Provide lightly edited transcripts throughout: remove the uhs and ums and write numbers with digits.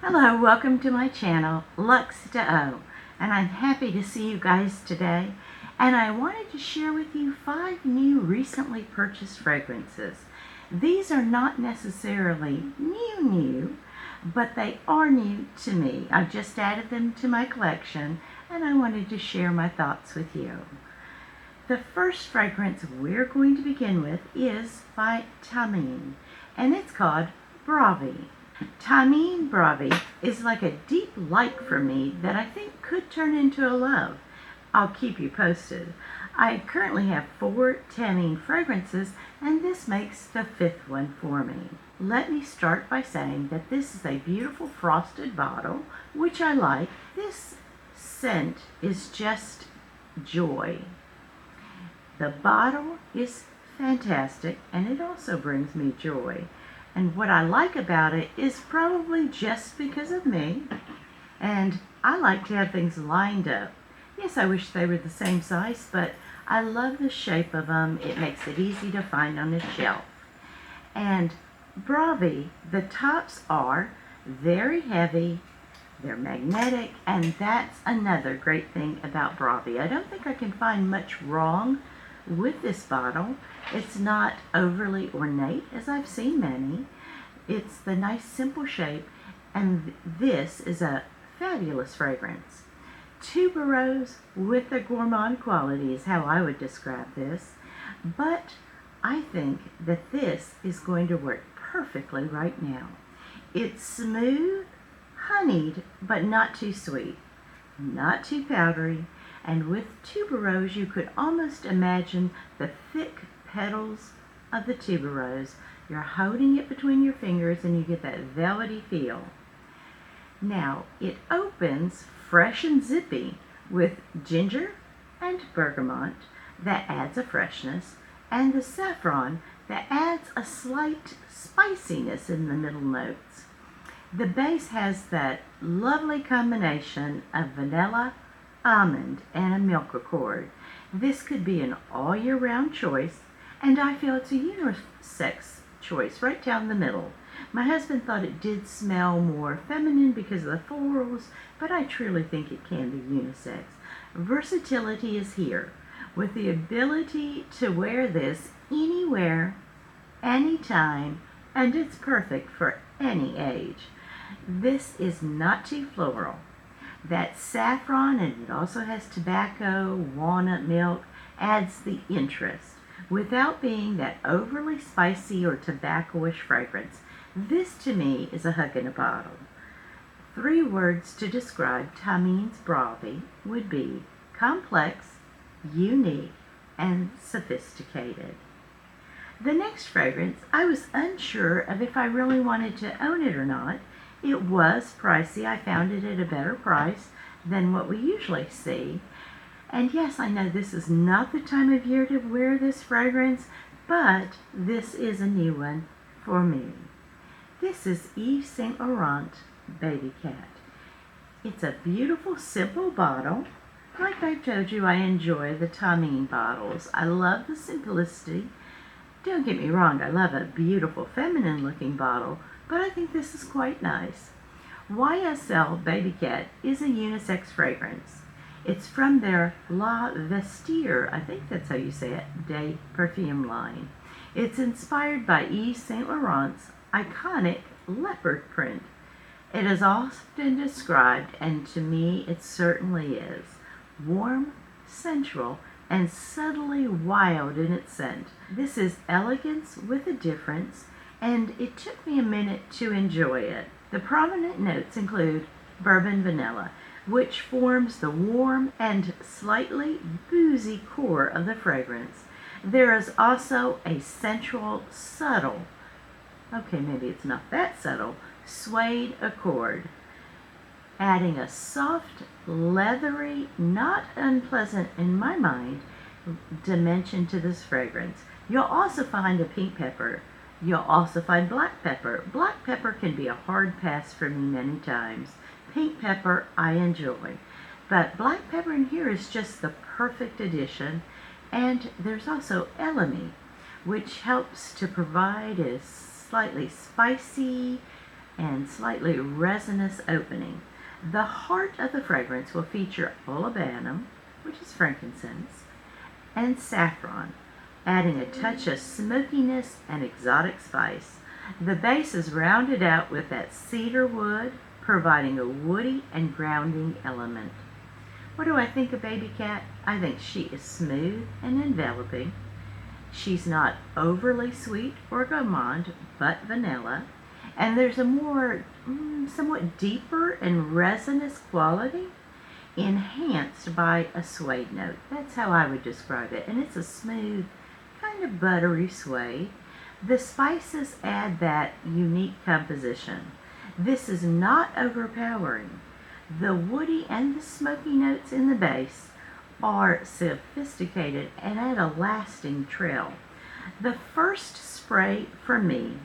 Hello, welcome to my channel, Lux to O, and I'm happy to see you guys today. And I wanted to share with you 5 new recently purchased fragrances. These are not necessarily new, but they are new to me. I just added them to my collection, and I wanted to share my thoughts with you. The first fragrance we're going to begin with is by Thameen, and it's called Bravi. Thameen Bravi is like a deep like for me that I think could turn into a love. I'll keep you posted. I currently have 4 Thameen fragrances, and this makes the 5th one for me. Let me start by saying that this is a beautiful frosted bottle, which I like. This scent is just joy. The bottle is fantastic, and it also brings me joy. And what I like about it is probably just because of me, and I like to have things lined up. Yes, I wish they were the same size, but I love the shape of them. It makes it easy to find on a shelf. And Bravi, the tops are very heavy, they're magnetic, and that's another great thing about Bravi. I don't think I can find much wrong with this bottle. It's not overly ornate, as I've seen many. It's the nice simple shape, and this is a fabulous fragrance. Tuberose with a gourmand quality is how I would describe this, but I think that this is going to work perfectly right now. It's smooth, honeyed, but not too sweet, not too powdery, and with tuberose you could almost imagine the thick petals of the tuberose. You're holding it between your fingers and you get that velvety feel. Now, it opens fresh and zippy with ginger and bergamot that adds a freshness, and the saffron that adds a slight spiciness in the middle notes. The base has that lovely combination of vanilla, almond, and a milk accord. This could be an all year round choice, and I feel it's a unisex choice right down the middle. My husband thought it did smell more feminine because of the florals, but I truly think it can be unisex. Versatility is here, with the ability to wear this anywhere, anytime, and it's perfect for any age. This is not too floral. That saffron, and it also has tobacco, walnut milk, adds the interest without being that overly spicy or tobacco-ish fragrance. This to me is a hug in a bottle. 3 words to describe Thameen's Bravi would be complex, unique, and sophisticated. The next fragrance, I was unsure of if I really wanted to own it or not. It was pricey. I found it at a better price than what we usually see. And yes, I know this is not the time of year to wear this fragrance, but this is a new one for me. This is Yves Saint Laurent Babycat. It's a beautiful, simple bottle. Like I've told you, I enjoy the Thameen bottles. I love the simplicity. Don't get me wrong, I love a beautiful, feminine-looking bottle, but I think this is quite nice. YSL Babycat is a unisex fragrance. It's from their La Vestiaire, I think that's how you say it, de perfume line. It's inspired by Yves Saint Laurent's iconic leopard print. It is often described, and to me it certainly is, warm, sensual, and subtly wild in its scent. This is elegance with a difference, and it took me a minute to enjoy it. The prominent notes include bourbon vanilla, which forms the warm and slightly boozy core of the fragrance. There is also a sensual, subtle, okay, maybe it's not that subtle, suede accord, adding a soft, leathery, not unpleasant in my mind, dimension to this fragrance. You'll also find a pink pepper. You'll also find black pepper. Black pepper can be a hard pass for me many times. Pink pepper I enjoy, but black pepper in here is just the perfect addition. And there's also elemi, which helps to provide a slightly spicy, and slightly resinous opening. The heart of the fragrance will feature olibanum, which is frankincense, and saffron, adding a touch of smokiness and exotic spice. The base is rounded out with that cedar wood, providing a woody and grounding element. What do I think of Babycat? I think she is smooth and enveloping. She's not overly sweet or gourmand, but vanilla. And there's a more, somewhat deeper and resinous quality, enhanced by a suede note. That's how I would describe it. And it's a smooth, kind of buttery suede. The spices add that unique composition. This is not overpowering. The woody and the smoky notes in the base are sophisticated and add a lasting trail. The first spray for me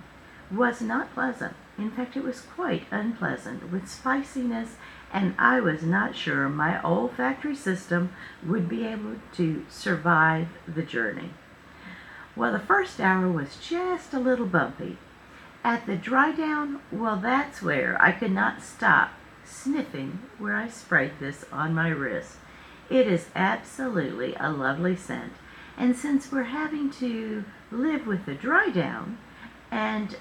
was not pleasant. In fact, it was quite unpleasant with spiciness, and I was not sure my olfactory system would be able to survive the journey. Well, the first hour was just a little bumpy. At the dry down, well, that's where I could not stop sniffing where I sprayed this on my wrist. It is absolutely a lovely scent. And since we're having to live with the dry down and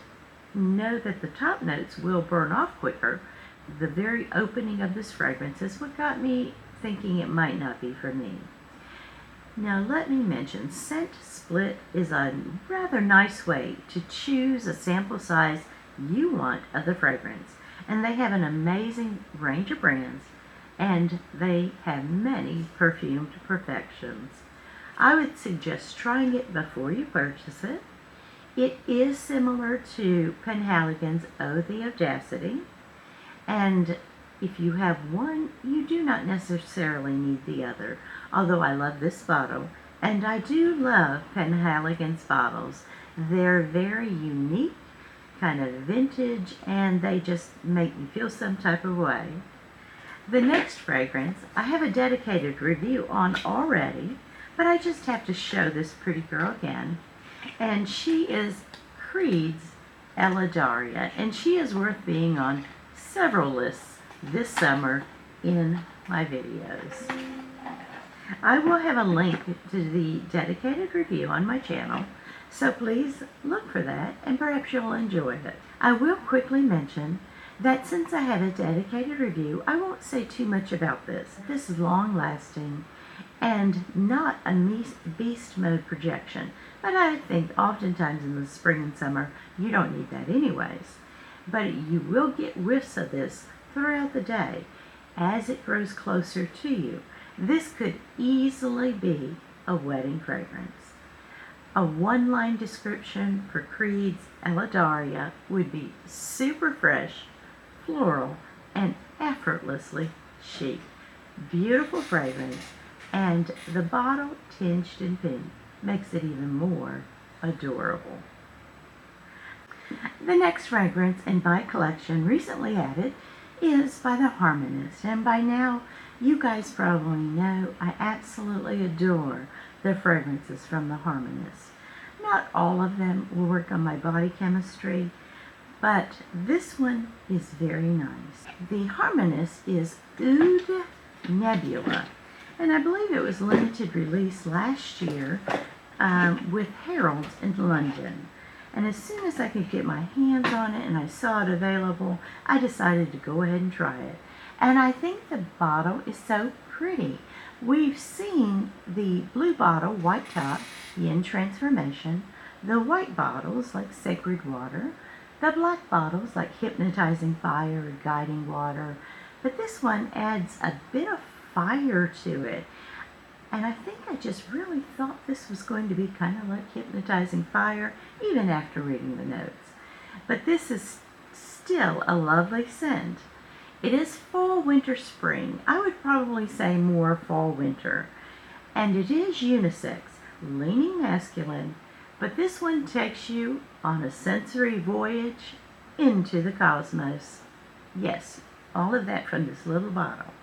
know that the top notes will burn off quicker, the very opening of this fragrance is what got me thinking it might not be for me. Now let me mention, Scent Split is a rather nice way to choose a sample size you want of the fragrance. And they have an amazing range of brands, and they have many perfumed perfections. I would suggest trying it before you purchase it. It is similar to Penhaligon's Oh the Audacity, and if you have one, you do not necessarily need the other, although I love this bottle, and I do love Penhaligon's bottles. They're very unique, kind of vintage, and they just make me feel some type of way. The next fragrance, I have a dedicated review on already, but I just have to show this pretty girl again. And she is Creed's Eladaria, and she is worth being on several lists this summer in my videos. I will have a link to the dedicated review on my channel, so please look for that and perhaps you'll enjoy it. I will quickly mention that since I have a dedicated review, I won't say too much about this. This is long-lasting and not a beast mode projection, but I think oftentimes in the spring and summer you don't need that anyways. But you will get whiffs of this throughout the day as it grows closer to you. This could easily be a wedding fragrance. A one-line description for Creed's Eladaria would be super fresh, floral, and effortlessly chic. Beautiful fragrance, and the bottle tinged in pink makes it even more adorable. The next fragrance in my collection, recently added, is by the Harmonist, and by now you guys probably know I absolutely adore the fragrances from the Harmonist. Not all of them will work on my body chemistry, but this one is very nice. The Harmonist is Oud Nebula, and I believe it was limited release last year with Harrods in London. And as soon as I could get my hands on it and I saw it available, I decided to go ahead and try it. And I think the bottle is so pretty. We've seen the blue bottle, white top, Yin Transformation, the white bottles like Sacred Water, the black bottles like Hypnotizing Fire or Guiding Water, but this one adds a bit of fire to it. And I think I just really thought this was going to be kind of like Hypnotizing Fire, even after reading the notes. But this is still a lovely scent. It is fall, winter, spring. I would probably say more fall, winter. And it is unisex, leaning masculine, but this one takes you on a sensory voyage into the cosmos. Yes, all of that from this little bottle.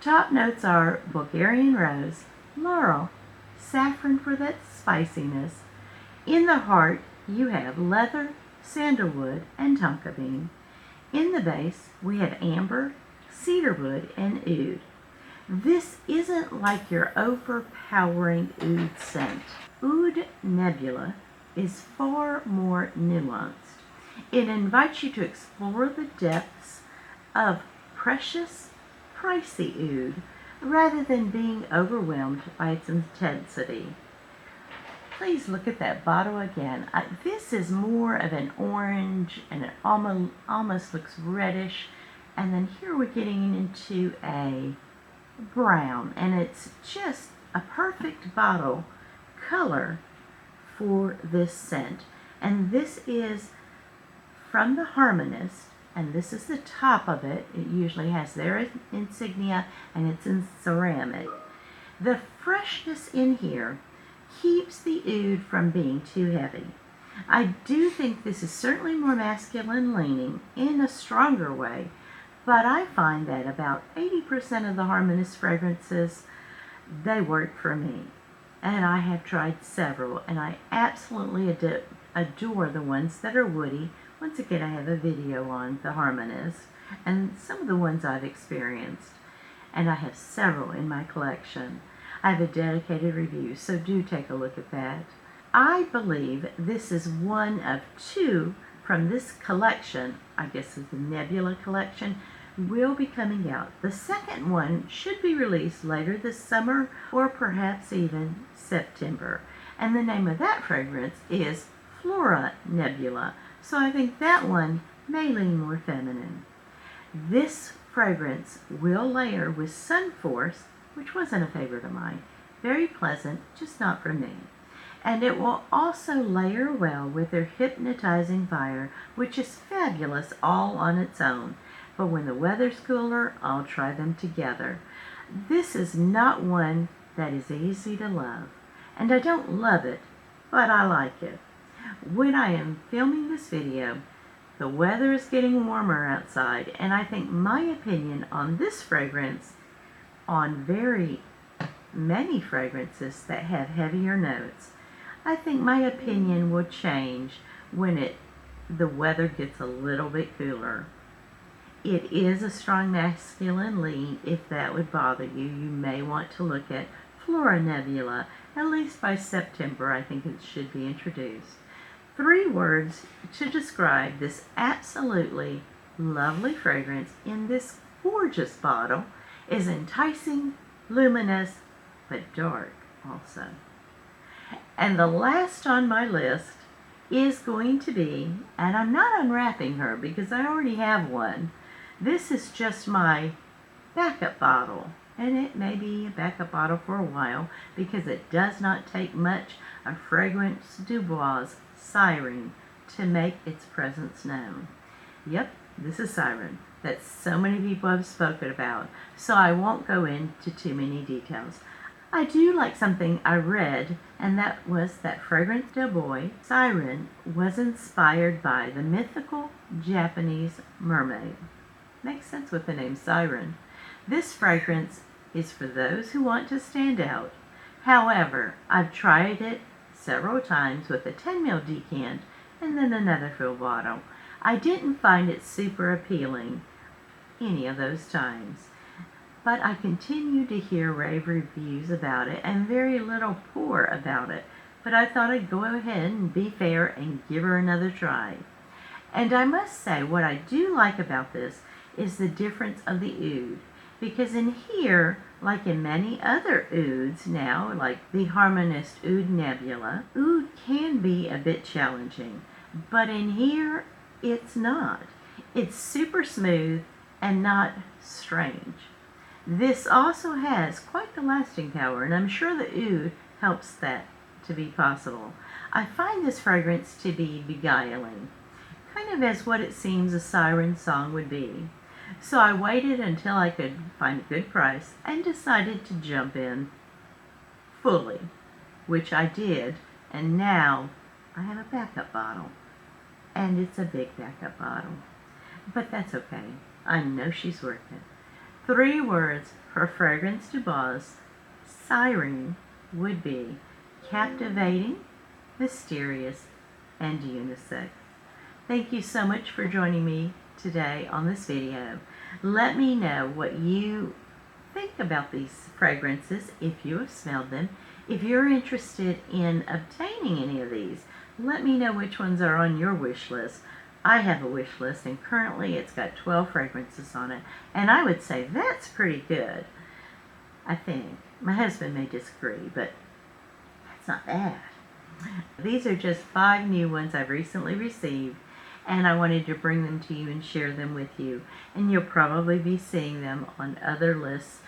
Top notes are Bulgarian rose, laurel, saffron for that spiciness. In the heart, you have leather, sandalwood, and tonka bean. In the base, we have amber, cedarwood, and oud. This isn't like your overpowering oud scent. Oud Nebula is far more nuanced. It invites you to explore the depths of precious, pricey oud rather than being overwhelmed by its intensity. Please look at that bottle again. This is more of an orange and it almost looks reddish. And then here we're getting into a brown, and it's just a perfect bottle color for this scent. And this is from the Harmonist, and this is the top of it. It usually has their insignia, and it's in ceramic. The freshness in here keeps the oud from being too heavy. I do think this is certainly more masculine leaning in a stronger way, but I find that about 80% of the Harmonist fragrances, they work for me. And I have tried several, and I absolutely adore the ones that are woody. Once again, I have a video on the Harmonist and some of the ones I've experienced. And I have several in my collection. I have a dedicated review, so do take a look at that. I believe this is one of two from this collection, I guess it's the Nebula collection, will be coming out. The second one should be released later this summer or perhaps even September. And the name of that fragrance is Flora Nebula. So I think that one may lean more feminine. This fragrance will layer with Sunforce, which wasn't a favorite of mine. Very pleasant, just not for me. And it will also layer well with their hypnotizing fire, which is fabulous all on its own. But when the weather's cooler, I'll try them together. This is not one that is easy to love. And I don't love it, but I like it. When I am filming this video, the weather is getting warmer outside, and I think my opinion on this fragrance, on very many fragrances that have heavier notes, I think my opinion will change when the weather gets a little bit cooler. It is a strong masculine lean. If that would bother you, you may want to look at Flora Nebula. At least by September, I think it should be introduced. 3 words to describe this absolutely lovely fragrance in this gorgeous bottle is enticing, luminous, but dark also. And the last on my list is going to be, and I'm not unwrapping her because I already have one. This is just my backup bottle, and it may be a backup bottle for a while because it does not take much of Fragrance du Bois Sirène to make its presence known. Yep, this is Sirène that so many people have spoken about, so I won't go into too many details. I do like something I read, and that was that Fragrance du Bois Sirène was inspired by the mythical Japanese mermaid. Makes sense with the name Sirène. This fragrance is for those who want to stand out. However, I've tried it several times with a 10 ml decant and then another fill bottle. I didn't find it super appealing any of those times, but I continue to hear rave reviews about it and very little poor about it. But I thought I'd go ahead and be fair and give her another try. And I must say, what I do like about this is the difference of the oud. Because in here, like in many other ouds now, like the Harmonist Oud Nebula, oud can be a bit challenging. But in here, it's not. It's super smooth and not strange. This also has quite the lasting power, and I'm sure the oud helps that to be possible. I find this fragrance to be beguiling, kind of as what it seems a siren song would be. So I waited until I could find a good price and decided to jump in fully, which I did, and now I have a backup bottle. And it's a big backup bottle. But that's okay. I know she's worth it. 3 words for Fragrance du Bois Sirène would be captivating, mysterious, and unisex. Thank you so much for joining me today on this video. Let me know what you think about these fragrances if you have smelled them. If you're interested in obtaining any of these, let me know which ones are on your wish list. I have a wish list, and currently it's got 12 fragrances on it, and I would say that's pretty good. I think. My husband may disagree, but that's not bad. These are just 5 new ones I've recently received, and I wanted to bring them to you and share them with you. And you'll probably be seeing them on other lists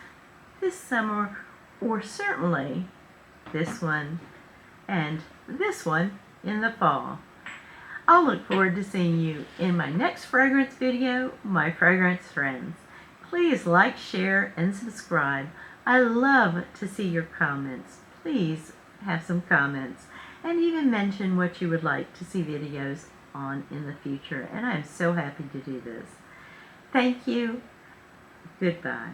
this summer, or certainly this one and this one in the fall. I'll look forward to seeing you in my next fragrance video, my fragrance friends. Please like, share, and subscribe. I love to see your comments. Please have some comments and even mention what you would like to see videos on in the future. And I'm so happy to do this. Thank you. Goodbye.